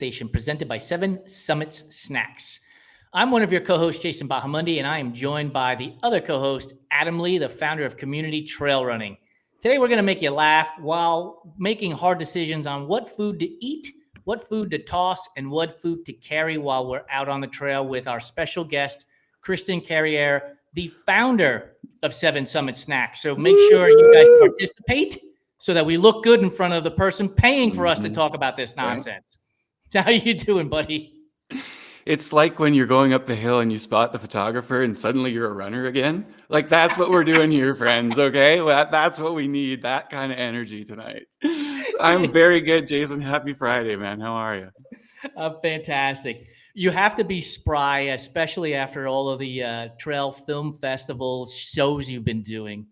Station presented by Seven Summits Snacks. I'm one of your co-hosts, Jason Bahamundi, and I am joined by the other co-host, Adam Lee, the founder of Community Trail Running. Today, we're going to make you laugh while making hard decisions on what food to eat, what food to toss, and what food to carry while we're out on the trail with our special guest, Kristyn Carriere, the founder of Seven Summit Snacks. So make sure you guys participate so that we look good in front of the person paying for us to talk about this nonsense. Right. How you doing, buddy? It's like when you're going up the hill and you spot the photographer and suddenly you're a runner again. Like, that's what we're doing here, friends, okay? That's what we need, that kind of energy tonight. I'm very good, Jason. Happy Friday, man. How are you? Fantastic. You have to be spry, especially after all of the trail film festival shows you've been doing.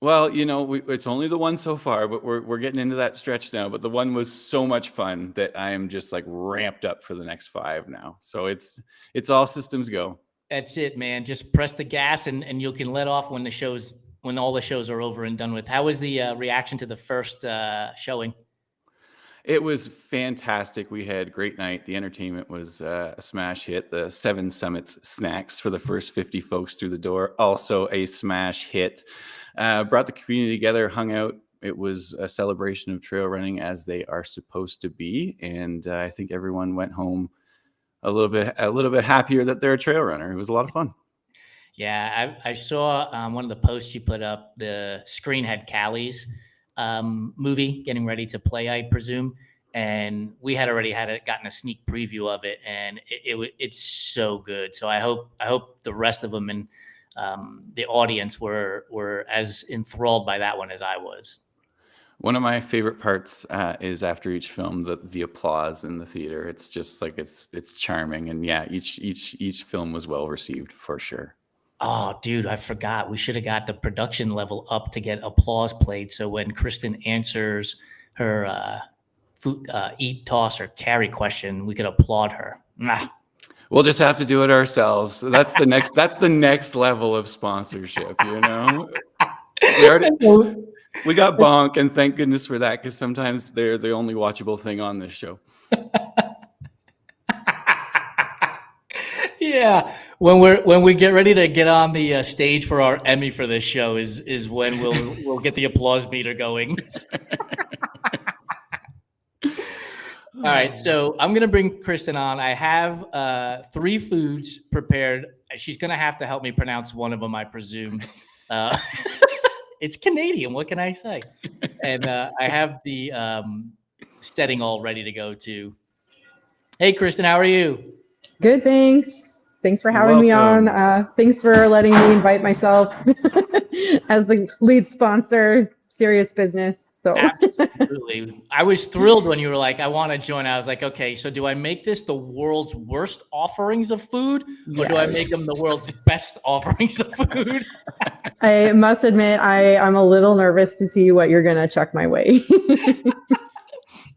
Well, you know, it's only the one so far, but we're getting into that stretch now. But the one was so much fun that I am just like ramped up for the next 5 now. So it's all systems go. That's it, man. Just press the gas and you can let off when all the shows are over and done with. How was the reaction to the first showing? It was fantastic. We had a great night. The entertainment was a smash hit. The Seven Summits Snacks for the first 50 folks through the door, also a smash hit. Brought the community together, hung out. It was a celebration of trail running as they are supposed to be. And I think everyone went home a little bit happier that they're a trail runner. It was a lot of fun. Yeah, I saw one of the posts you put up. The screen had Callie's movie getting ready to play, I presume. And we had already gotten a sneak preview of it, and it's so good. So I hope the rest of them and the audience were as enthralled by that one as I was. One of my favorite parts is after each film, the applause in the theater. It's just like it's charming, and yeah, each film was well received for sure. Oh, dude, I forgot. We should have got the production level up to get applause played. So when Kristyn answers her food, eat, toss, or carry question, we could applaud her. We'll just have to do it ourselves. That's the next level of sponsorship, you know? We got Bonk, and thank goodness for that, because sometimes they're the only watchable thing on this show. Yeah, when we get ready to get on the stage for our Emmy for this show is when we'll get the applause meter going. All right, so I'm going to bring Kristyn on. I have 3 foods prepared. She's going to have to help me pronounce one of them, I presume. It's Canadian. What can I say? And I have the setting all ready to go too. Hey, Kristyn, how are you? Good, thanks. Thanks for having me on. Thanks for letting me invite myself as the lead sponsor. Serious business. So. Absolutely. I was thrilled when you were like, I want to join. I was like, okay, so do I make this the world's worst offerings of food, or do I make them the world's best offerings of food? I must admit, I'm a little nervous to see what you're going to chuck my way.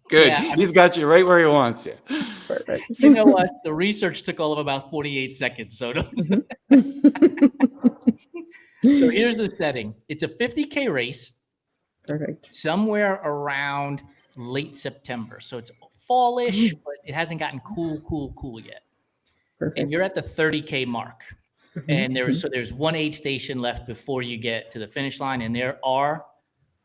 Good. Yeah, he's got you right where he wants you. Perfect. You know what? The research took all of about 48 seconds. So, So here's the setting. It's a 50K race. Perfect. Somewhere around late September. So it's fallish, but it hasn't gotten cool yet. Perfect. And you're at the 30K mark. And there's one aid station left before you get to the finish line. And there are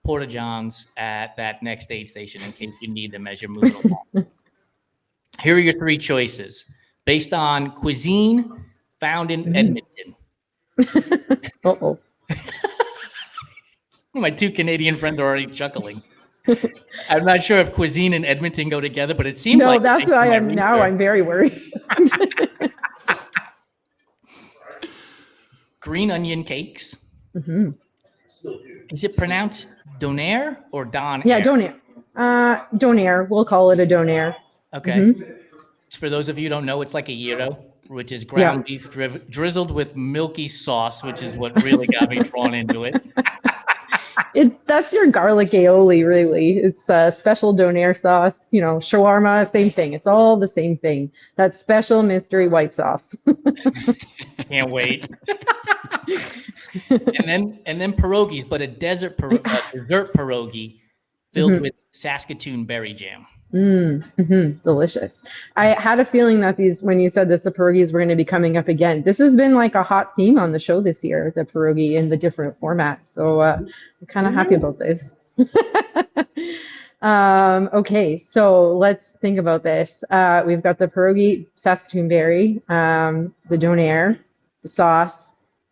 porta johns at that next aid station in case you need them as you're moving along. Here are your 3 choices based on cuisine found in Edmonton. Uh-oh. My 2 Canadian friends are already chuckling. I'm not sure if cuisine and Edmonton go together, but it seems like... No, that's why I'm now. I'm very worried. Green onion cakes. Mm-hmm. Is it pronounced donair or donair? Yeah, donair. Donair. We'll call it a donair. Okay. Mm-hmm. For those of you who don't know, it's like a gyro, which is ground beef drizzled with milky sauce, which is what really got me drawn into it. That's your garlic aioli, really. It's a special donair sauce, shawarma, same thing. It's all the same thing. That special mystery white sauce. Can't wait. and then pierogies, but a dessert pierogi filled with Saskatoon berry jam. Delicious. I had a feeling that when you said this, the pierogies were going to be coming up again. This has been like a hot theme on the show this year, the pierogi in the different formats. So I'm kind of happy about this. Okay, so let's think about this. We've got the pierogi, Saskatoon berry, the donair, the sauce.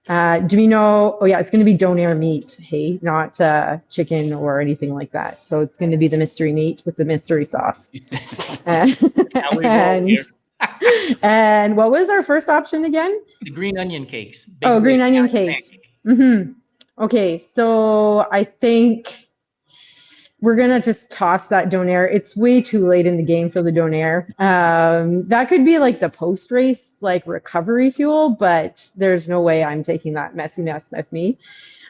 Do we know? Oh yeah, it's going to be donair meat, hey, not chicken or anything like that. So it's going to be the mystery meat with the mystery sauce. and, How we roll here. and what was our first option again? The green onion cakes. Oh, green onion Italian cakes. Okay, so I think we're gonna just toss that donair. It's way too late in the game for the donair. That could be like the post-race, like recovery fuel, but there's no way I'm taking that messy mess with me.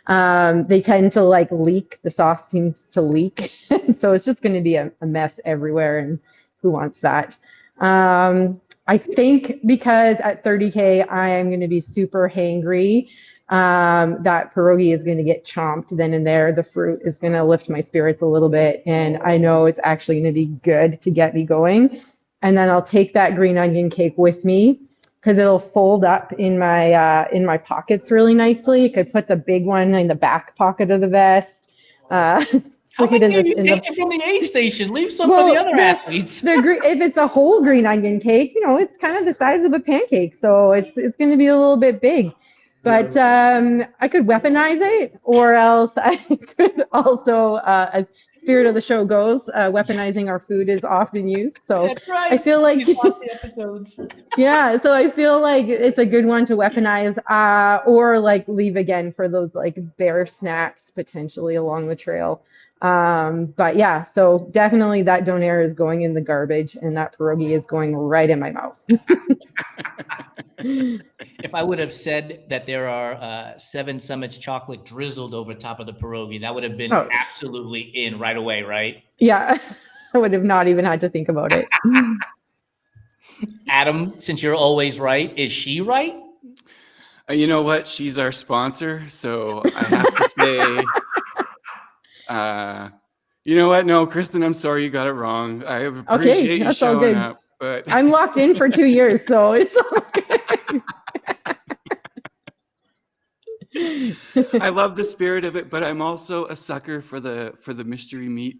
They tend to like leak. The sauce seems to leak, so it's just going to be a mess everywhere. And who wants that? I think because at 30K, I am going to be super hangry. That pierogi is going to get chomped then and there. The fruit is going to lift my spirits a little bit. And I know it's actually going to be good to get me going. And then I'll take that green onion cake with me because it'll fold up in my pockets really nicely. You could put the big one in the back pocket of the vest. How many can you take it from the aid station? Leave some for the other athletes. If it's a whole green onion cake, it's kind of the size of a pancake. So it's going to be a little bit big. But I could weaponize it, or else I could also, as spirit of the show goes, weaponizing our food is often used. So that's right. I feel like the episodes. Yeah, so I feel like it's a good one to weaponize, or like leave again for those like bear snacks potentially along the trail. But yeah, so definitely that donair is going in the garbage, and that pierogi is going right in my mouth. If I would have said that there are 7 Summits chocolate drizzled over top of the pierogi, that would have been absolutely in right away, right? Yeah, I would have not even had to think about it. Adam, since you're always right, is she right? You know what? She's our sponsor, so I have to say, you know what? No, Kristyn, I'm sorry you got it wrong. I appreciate you showing up, but I'm locked in for 2 years, so it's okay. I love the spirit of it, but I'm also a sucker for the mystery meat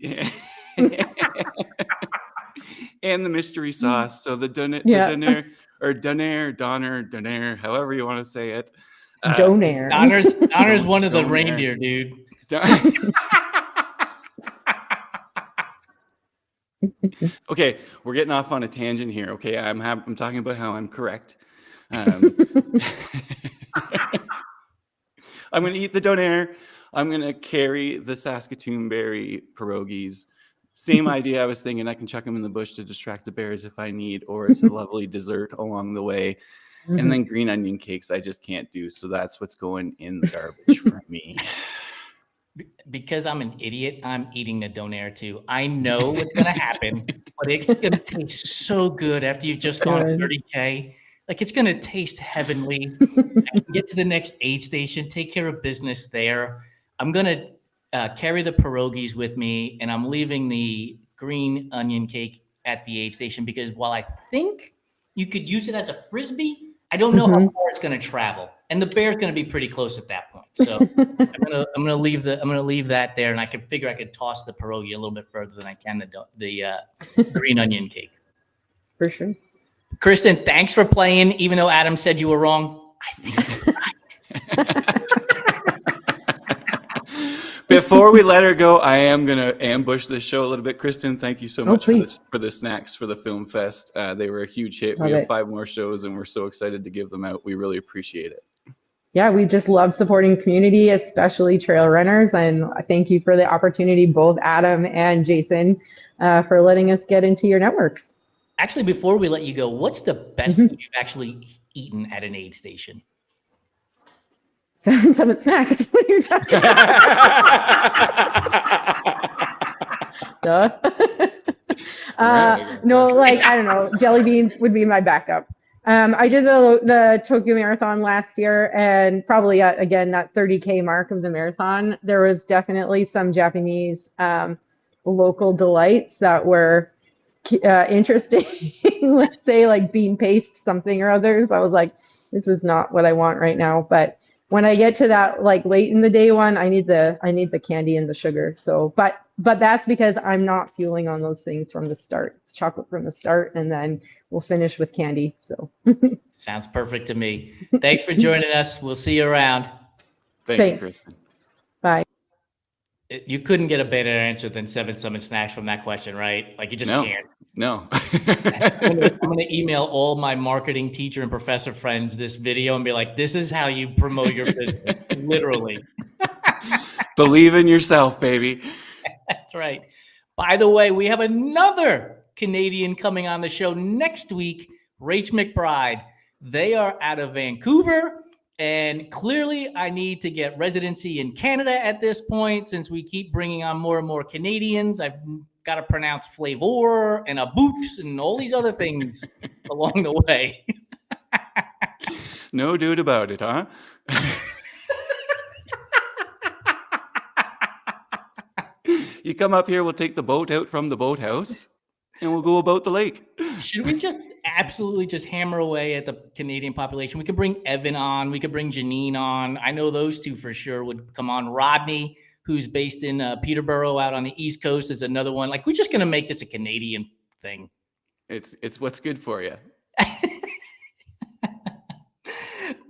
and the mystery sauce. So the donair, however you want to say it. Donair. Donner's one of the reindeer, dude. Okay, we're getting off on a tangent here. Okay, I'm talking about how I'm correct. I'm going to eat the donair. I'm going to carry the Saskatoon berry pierogies. Same idea. I was thinking I can chuck them in the bush to distract the bears if I need, or it's a lovely dessert along the way. Mm-hmm. And then green onion cakes I just can't do. So that's what's going in the garbage for me. Because I'm an idiot, I'm eating the donair too. I know what's going to happen, but it's going to taste so good after you've just gone 30K. Like, it's going to taste heavenly. I can get to the next aid station, take care of business there. I'm going to carry the pierogies with me, and I'm leaving the green onion cake at the aid station because while I think you could use it as a Frisbee, I don't know how far it's going to travel. And the bear's going to be pretty close at that point. So I'm going to leave that there, and I can figure I could toss the pierogi a little bit further than I can the green onion cake. For sure. Kristyn, thanks for playing. Even though Adam said you were wrong, I think you're right. Before we let her go, I am going to ambush this show a little bit. Kristyn, thank you so much for the snacks for the Film Fest. They were a huge hit. We have 5 more shows, and we're so excited to give them out. We really appreciate it. Yeah, we just love supporting community, especially trail runners. And thank you for the opportunity, both Adam and Jason, for letting us get into your networks. Actually, before we let you go, what's the best food you've actually eaten at an aid station? Summit snacks. What are you talking about? No, like, I don't know. Jelly beans would be my backup. I did the Tokyo Marathon last year, and probably again that 30K mark of the marathon, there was definitely some Japanese local delights that were interesting, let's say like bean paste something or others, I was like, this is not what I want right now. But when I get to that like late in the day one, I need the candy and the sugar. So, but that's because I'm not fueling on those things from the start. It's chocolate from the start, and then we'll finish with candy. So sounds perfect to me. Thanks for joining us. We'll see you around. Thanks. You, Kristyn. Bye. You couldn't get a better answer than 7 Summit Snacks from that question, right? Like you just can't. No. I'm gonna email all my marketing teacher and professor friends this video and be like, this is how you promote your business. Literally. Believe in yourself, baby. That's right. By the way, we have another Canadian coming on the show next week, Rach McBride. They are out of Vancouver. And clearly, I need to get residency in Canada at this point, since we keep bringing on more and more Canadians. I've got to pronounce flavor and a boot and all these other things along the way. No dude about it, huh? You come up here, we'll take the boat out from the boathouse, and we'll go about the lake. Should we just absolutely just hammer away at the Canadian population? We could bring Evan on. We could bring Janine on. I know those two for sure would come on. Rodney, who's based in Peterborough out on the East Coast, is another one. Like, we're just going to make this a Canadian thing. It's what's good for you.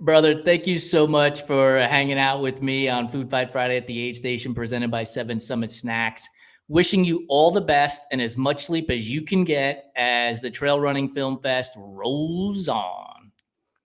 Brother, thank you so much for hanging out with me on Food Fight Friday at the Aid Station, presented by 7 Summit Snacks. Wishing you all the best and as much sleep as you can get as the Trail Running Film Fest rolls on.